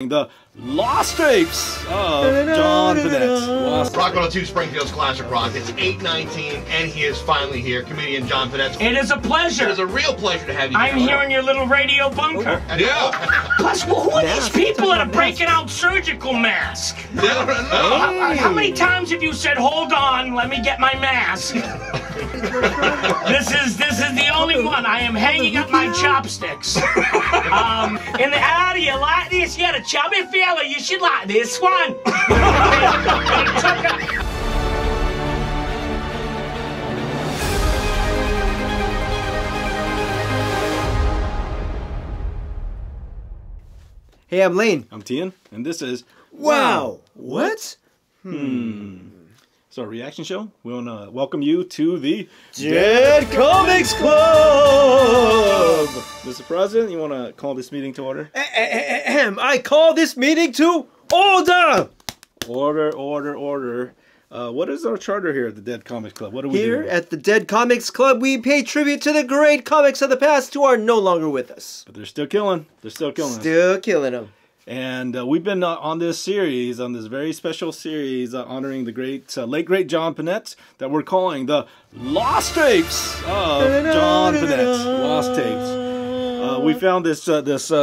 The Lost Tapes of John Pinette. Rock 102 Springfield's Classic Rock. It's 8/19, and he is finally here. Comedian John Pinette. It is a pleasure. It is a real pleasure to have you I'm here in your little radio bunker. Yeah. Plus, who are these people that are breaking out surgical masks? How many times have you said, "Hold on, let me get my mask"? This is the only one. I am hanging up my chopsticks. In the you like this? You're a chubby fella. You should like this one. Hey, I'm Layne. I'm Thien, and this is Wow. What? It's our reaction show. We want to welcome you to the Dead Comics Club! Mr. President, you want to call this meeting to order? I call this meeting to order! Order. What is our charter here at the Dead Comics Club? What do we do? Here at the Dead Comics Club, we pay tribute to the great comics of the past who are no longer with us. But they're still killing. They're still killing us. Still killing them. And we've been on this series, on this very special series, honoring the late great John Pinette, that we're calling the Lost Tapes of John Pinette. Lost Tapes. We found this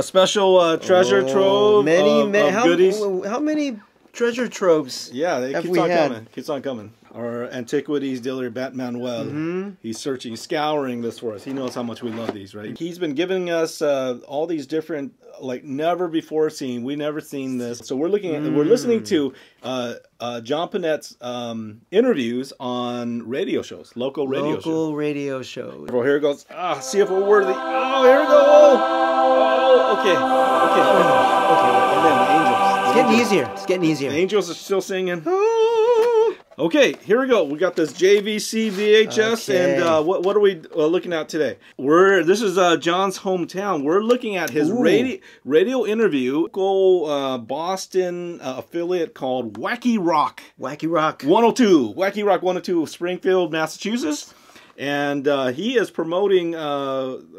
special treasure trove of goodies. How many treasure troves? Yeah, it keeps on coming. Our antiquities dealer, Batmanuel, he's searching, scouring this for us. He knows how much we love these, right? He's been giving us all these different, like never before seen. We never seen this. So we're looking at, we're listening to John Pinette's interviews on radio shows, local radio shows. Well, here it goes. See if we're worthy. Oh, here we go. Oh, okay. And then the angels. It's getting easier. It's getting easier. The angels are still singing. Okay, here we go. We got this JVC VHS, and what are we looking at today? This is John's hometown. We're looking at his radio interview, local Boston affiliate called WAQY Rock. WAQY Rock 102. WAQY Rock 102, Springfield, Massachusetts. And he is promoting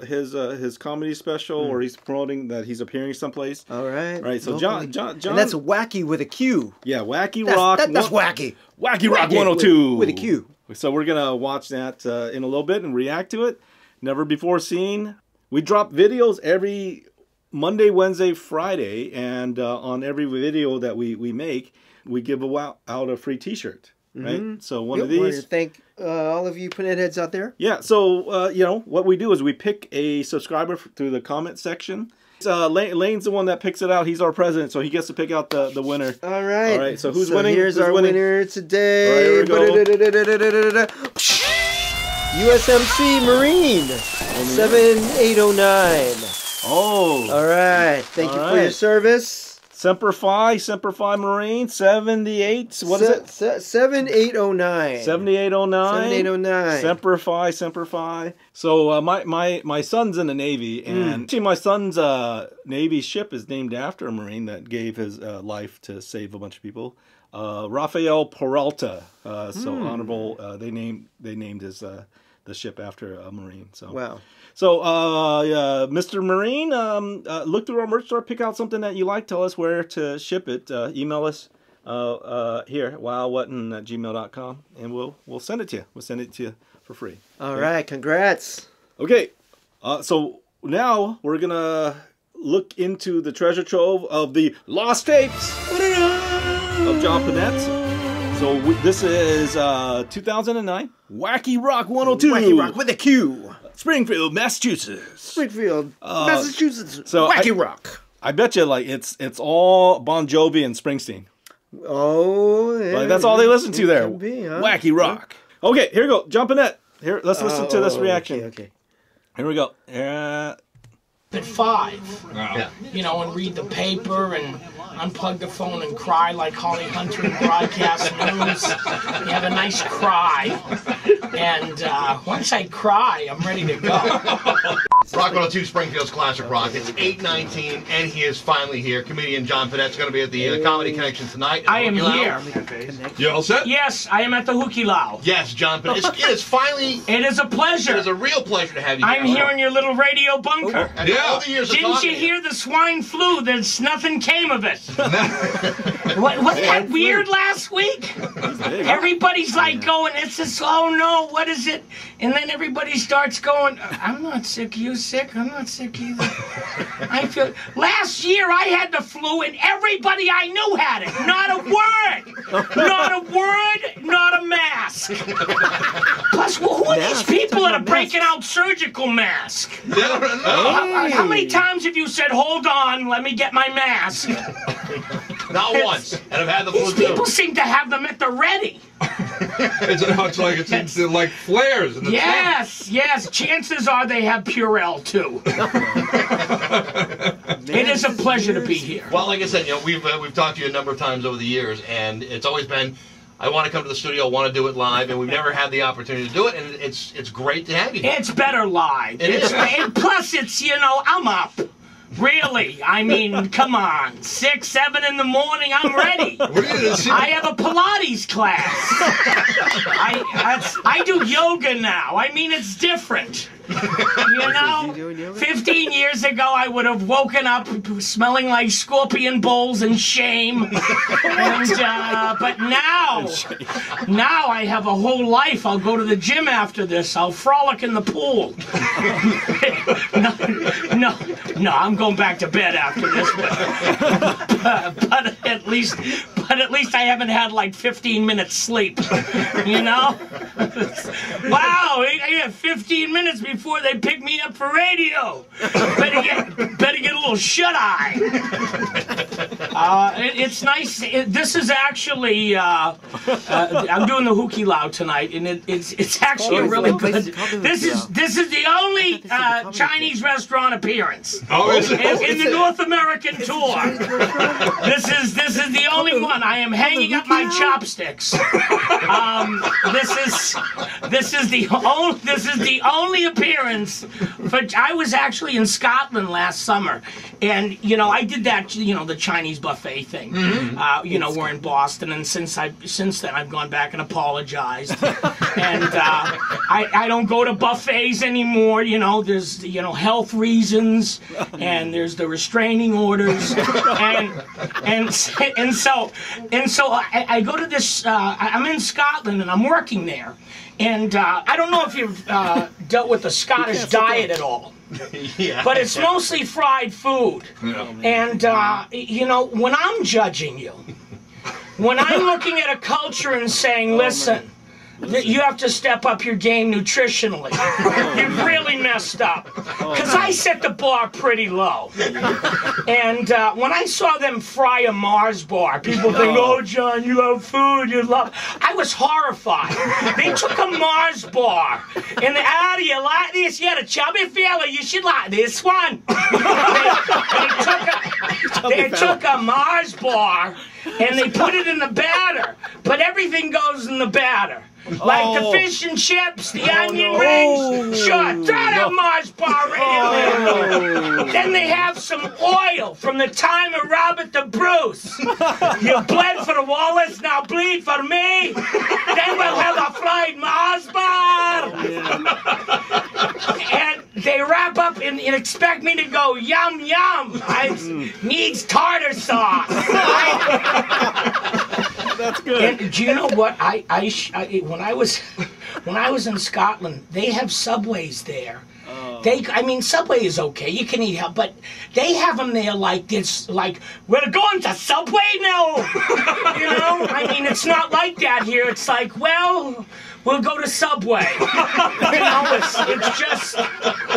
his comedy special, or he's promoting that he's appearing someplace. All right. Right. So John, and that's wacky with a Q. Yeah, WAQY Rock. That's wacky. WAQY Rock 102 with a Q. So we're gonna watch that in a little bit and react to it. Never before seen. We drop videos every Monday, Wednesday, Friday, and on every video that we make, we give out a free T-shirt. Right, so one of these. I want to thank all of you Pinette heads out there. Yeah, so you know what we do is we pick a subscriber through the comment section. Layne's the one that picks it out. He's our president, so he gets to pick out the winner. All right. All right. So who's winning? Here's our winner today. All right, here we go. USMC Marine 7809. Oh. All right. Thank you for your service. Semper Fi Marine 78. What is it? 7809. 7809. 7809. Semper Fi. So my son's in the Navy, and actually my son's Navy ship is named after a Marine that gave his life to save a bunch of people. Rafael Peralta. So honorable. They named his the ship after a Marine. So wow. So, Mr. Marine, look through our merch store, pick out something that you like, tell us where to ship it, email us here, wowwhatin@gmail.com, and we'll send it to you. We'll send it to you for free. All right, congrats. Okay, so now we're gonna look into the treasure trove of the Lost Tapes of John Pinette. So this is 2009, WAQY Rock 102. WAQY Rock with a Q. Springfield, Massachusetts. Springfield, Massachusetts. So WAQY Rock. I bet you, like it's all Bon Jovi and Springsteen. Oh, yeah. Like, that's all they listen to there. Be, huh? WAQY Rock. Okay, here we go. John Pinette. Here, let's listen to this reaction. Okay. Here we go. At 5, you know, and read the paper and unplug the phone and cry like Holly Hunter in broadcast news. You have a nice cry, and once I cry, I'm ready to go. Rock 102 Springfield's Classic Rock. It's 8/19, and he is finally here. Comedian John Pinette's going to be at the Comedy Connection tonight. I am here. You all set? Yes, I am at the WAQY. Yes, John Pinette. It is finally... It is a pleasure. It is a real pleasure to have you here. I'm here in your little radio bunker. After all the years of Didn't talking you hear the swine flu? There's nothing came of it. Wasn't that weird last week? Everybody's like going, it's just, oh no, what is it? And then everybody starts going, I'm not sick, you sick? I'm not sick either. I feel, last year I had the flu and everybody I knew had it. Not a word. Not a word, not a mask. Plus, who are these people that are breaking out surgical masks? How many times have you said, hold on, let me get my mask? Not once. And I've had the flu These people seem to have them at the ready. It's like flares in the Yes, yes. Chances are they have Purell too. It is a pleasure to be here. Well, like I said, you know, we've talked to you a number of times over the years, and it's always been, I want to come to the studio, I want to do it live, and we've never had the opportunity to do it, and it's great to have you here. It's better live. And plus, it's, you know, I'm up. Really? I mean, come on. 6, 7 in the morning, I'm ready. I have a Pilates class. I do yoga now. I mean, it's different. You know, 15 years ago, I would have woken up smelling like scorpion bowls and shame. And, but now I have a whole life. I'll go to the gym after this. I'll frolic in the pool. No, I'm going back to bed after this. But at least I haven't had like 15 minutes sleep. You know? Wow, I have 15 minutes before they pick me up for radio. Better get a little shut-eye. It's nice. This is actually I'm doing the WAQY tonight, and it's actually really good. This is the only Chinese restaurant appearance in the North American tour. This is the only one. I am hanging up my chopsticks. This is the only appearance. I was actually in Scotland last summer, and you know I did that, you know, the Chinese buffet thing. You know, we're in Boston, and since then I've gone back and apologized, and I don't go to buffets anymore. You know, there's health reasons, and there's the restraining orders, and so I go to this. I'm in Scotland, and I'm working there. And I don't know if you've dealt with the Scottish diet at all, Yeah. but it's mostly fried food. Yeah. And, you know, when I'm judging you, when I'm looking at a culture and saying, listen, you have to step up your game nutritionally. You've really messed up. Because I set the bar pretty low. And when I saw them fry a Mars bar, people think, oh, John, you love food, you love... I was horrified. They took a Mars bar, and they, how do you like this? You're a chubby fella, you should like this one. They took a Mars bar, and they put it in the batter. But everything goes in the batter. Like the fish and chips, the onion rings. Sure, throw that Mars bar right in there. Then they have some oil from the time of Robert the Bruce. You bled for Wallace, now bleed for me. Then we'll have a fried Mars bar. And they wrap up and expect me to go yum yum. I needs tartar sauce. That's good. And do you know what? When I was in Scotland, they have Subways there. I mean, Subway is okay. You can eat help, but they have them there like this, like, we're going to Subway now. You know? I mean, it's not like that here. It's like, well, we'll go to Subway. You know, it's just...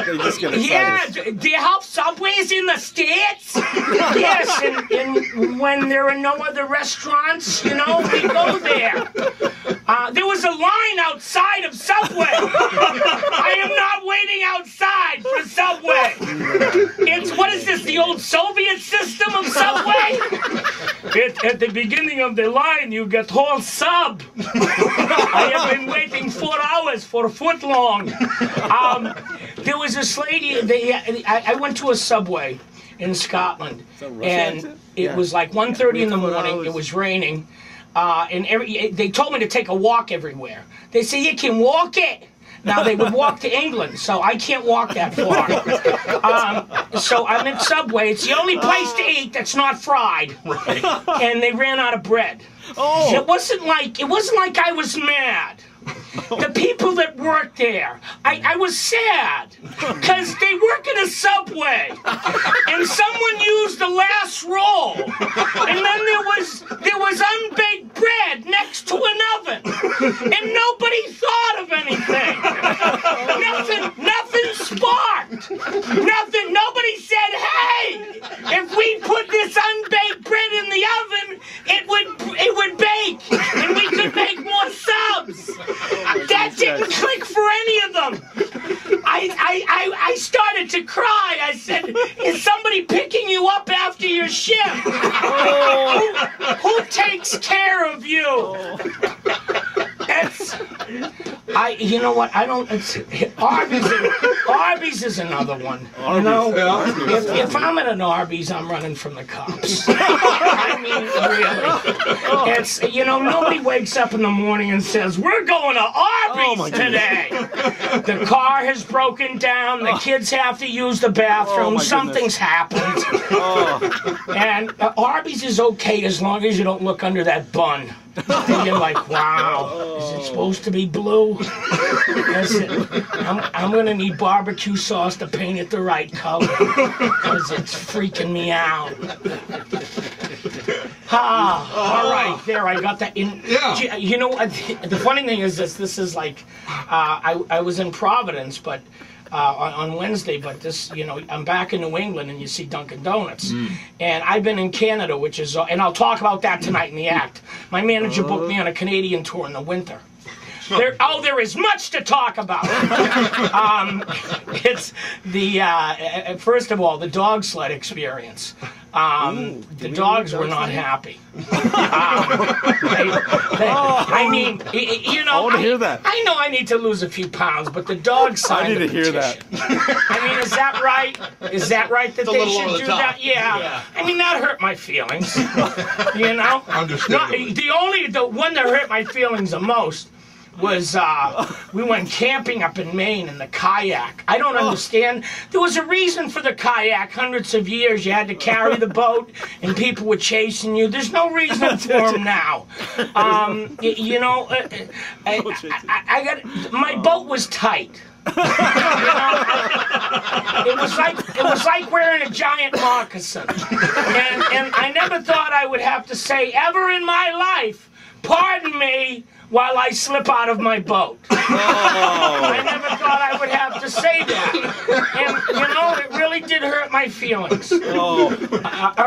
They just get excited. Yeah, do you have Subways in the States? Yes, and when there are no other restaurants, you know, we go there. There was a line outside of Subway. I am not waiting outside for Subway. It's, what is this, the old Soviet system of Subway? At the beginning of the line, you get whole sub. I have been waiting 4 hours for a foot long. There was this lady. I went to a Subway in Scotland, and it was like 1:30 in the morning. It was raining, and they told me to take a walk everywhere. They say you can walk it. Now, they would walk to England, so I can't walk that far. So I'm at Subway. It's the only place to eat that's not fried. Right. And they ran out of bread. Oh. It wasn't like I was mad. The people that worked there, I was sad because they work at a Subway, and someone used the last roll, and then there was unbaked bread next to an oven, and nobody thought of anything. Nothing sparked. Nothing. Nobody said, "Hey, if we put this unbaked bread in the oven, it would bake, and we could make more subs." That didn't click for any of them. I started to cry. I said, "Is somebody picking you up after your shift? Who takes care of you?" You know what? I don't. Arby's is another one. You know, if I'm at an Arby's, I'm running from the cops. I mean, really. It's, you know, nobody wakes up in the morning and says, "We're going to Arby's today." The car has broken down. The kids have to use the bathroom. Something's happened. And Arby's is okay as long as you don't look under that bun. And you're like, wow, is it supposed to be blue? Listen, I'm going to need barbecue sauce to paint it the right color because it's freaking me out. All right, there, I got that in. Yeah. You know, the funny thing is this is like, I was in Providence, but on Wednesday, but this, you know, I'm back in New England and you see Dunkin' Donuts. And I've been in Canada, which is, and I'll talk about that tonight in the act. My manager booked me on a Canadian tour in the winter. There is much to talk about. It's the, first of all, the dog sled experience. The dogs were not happy. I mean, you know, I want to hear that. I know I need to lose a few pounds, but the dogs signed I need to hear that. I mean, is that right? Is that right that they should do that? Yeah. I mean, that hurt my feelings. You know? Understandable. The one that hurt my feelings the most was we went camping up in Maine in the kayak. I don't understand. There was a reason for the kayak hundreds of years. You had to carry the boat and people were chasing you. There's no reason for them now. You know, I got my boat was tight. You know, it was like wearing a giant moccasin. And I never thought I would have to say ever in my life, "Pardon me," while I slip out of my boat. I never thought I would have to say that. And, you know, it really did hurt my feelings. All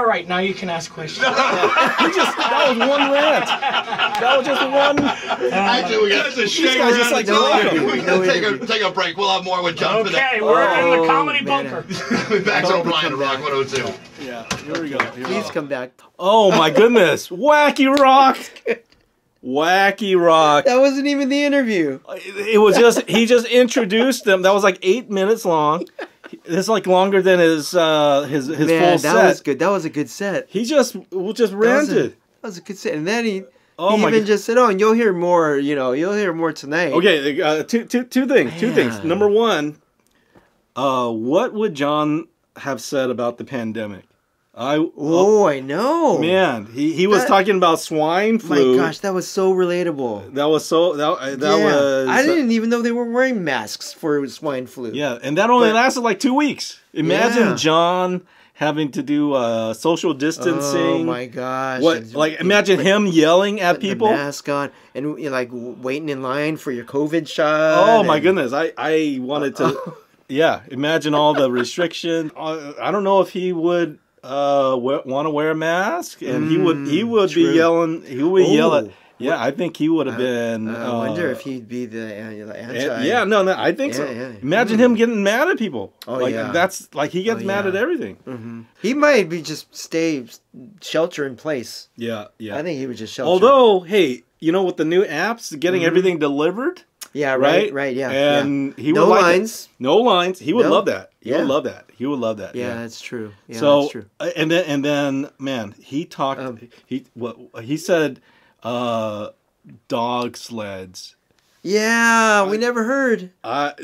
right, now you can ask questions. That was one rant. That was just one. Actually, we got to shake guys just like take a break. We'll have more with John Pinette. Okay, we're in the comedy bunker. Back to O'Brien Rock 102. Yeah, here we go. Please come back. Oh my goodness. WAQY Rock. WAQY Rock. That wasn't even the interview. It was just, he just introduced them. That was like 8 minutes long. It's like longer than his Man, full set. that was good. That was a good set. He just ranted. That was a good set. And then he even just said, "Oh, and you'll hear more, you know, you'll hear more tonight." Okay, two things. Two things. Number one, what would John have said about the pandemic? I know. Man, he was talking about swine flu. My gosh, that was so relatable. That was so that was. I didn't even know they were wearing masks for swine flu. Yeah, and that only lasted like 2 weeks. Imagine John having to do social distancing. Oh my gosh! Imagine him yelling at people. The mask on and you're like waiting in line for your COVID shot. Oh my goodness! I wanted to. Yeah, imagine all the restrictions. I don't know if he would. Want to wear a mask, and he would be yelling. He would yell at. Yeah, I think he would have been. I wonder if he'd be the anti. Yeah, no, I think so. Yeah. Imagine him getting mad at people. Oh that's like he gets mad at everything. He might be just shelter in place. Yeah. I think he would just shelter. Although, hey, you know, with the new apps getting everything delivered. Yeah, right, yeah. And he would no like lines. it. No lines. He would love that. He Yeah. would love that. He would love that. Yeah, that's true. Yeah, so that's true. and then man, he talked. He said, dog sleds. Yeah, we never heard.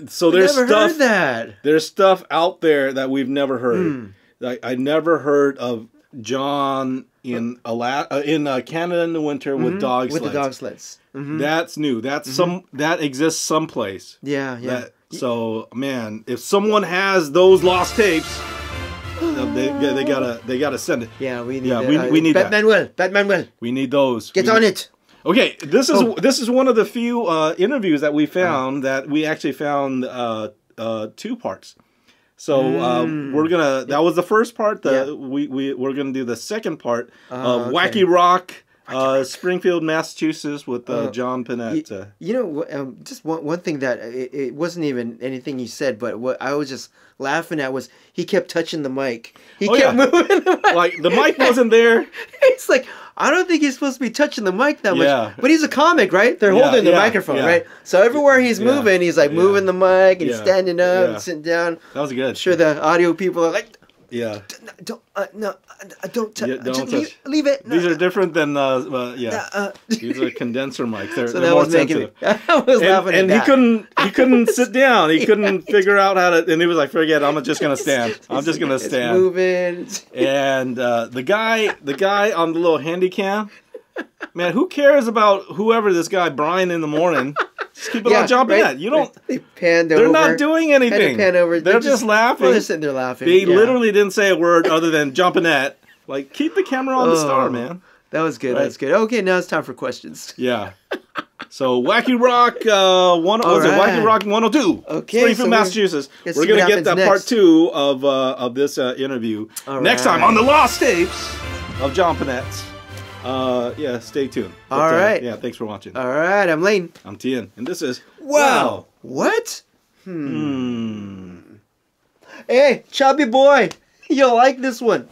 So there's never stuff heard that. There's stuff out there that we've never heard. Like I never heard of John in Canada in the winter with dog sleds. With the dog sleds. That's new. That's that exists someplace. Yeah. So man, if someone has those lost tapes, they gotta send it. Yeah, we need. We need that. Batman. We need those. Get on it. Okay, this is one of the few interviews that we found that we actually found 2 parts. So we're gonna. That was the first part. We're gonna do the second part of WAQY Rock, Springfield, Massachusetts, with John Pinette. You know, just one thing that it wasn't even anything you said, but what I was just laughing at was he kept touching the mic. He kept moving the mic. Like the mic wasn't there. It's like, I don't think he's supposed to be touching the mic that much. But he's a comic, right? They're holding the microphone, right? So everywhere he's moving, he's like moving the mic and standing up and sitting down. That was good. I'm sure the audio people are like, don't touch. Leave it. These are different than these are condenser mics. They're that more was making sensitive. I was laughing at that. he couldn't sit down. He couldn't figure out how to, and he was like, "Forget it, I'm just gonna stand. I'm just gonna stand." Moving. And the guy on the little handy cam, man, who cares about whoever this guy Brian in the morning? Just keep it on John Pinette. You don't. They panned over. They're not doing anything. Pan over. They're just laughing. Well, they're sitting there laughing. They literally didn't say a word other than John Pinette. Like, keep the camera on the star, man. That was good. Right? That's good. Okay, now it's time for questions. Yeah. So WAQY Rock, WAQY Rock 102, Springfield, Massachusetts. We're gonna get that part 2 of this interview next time on the Lost Tapes of John Pinette's. Stay tuned. All right. Yeah, thanks for watching. All right, I'm Layne. I'm Thien, and this is Wow. What? Hey, chubby boy, you'll like this one.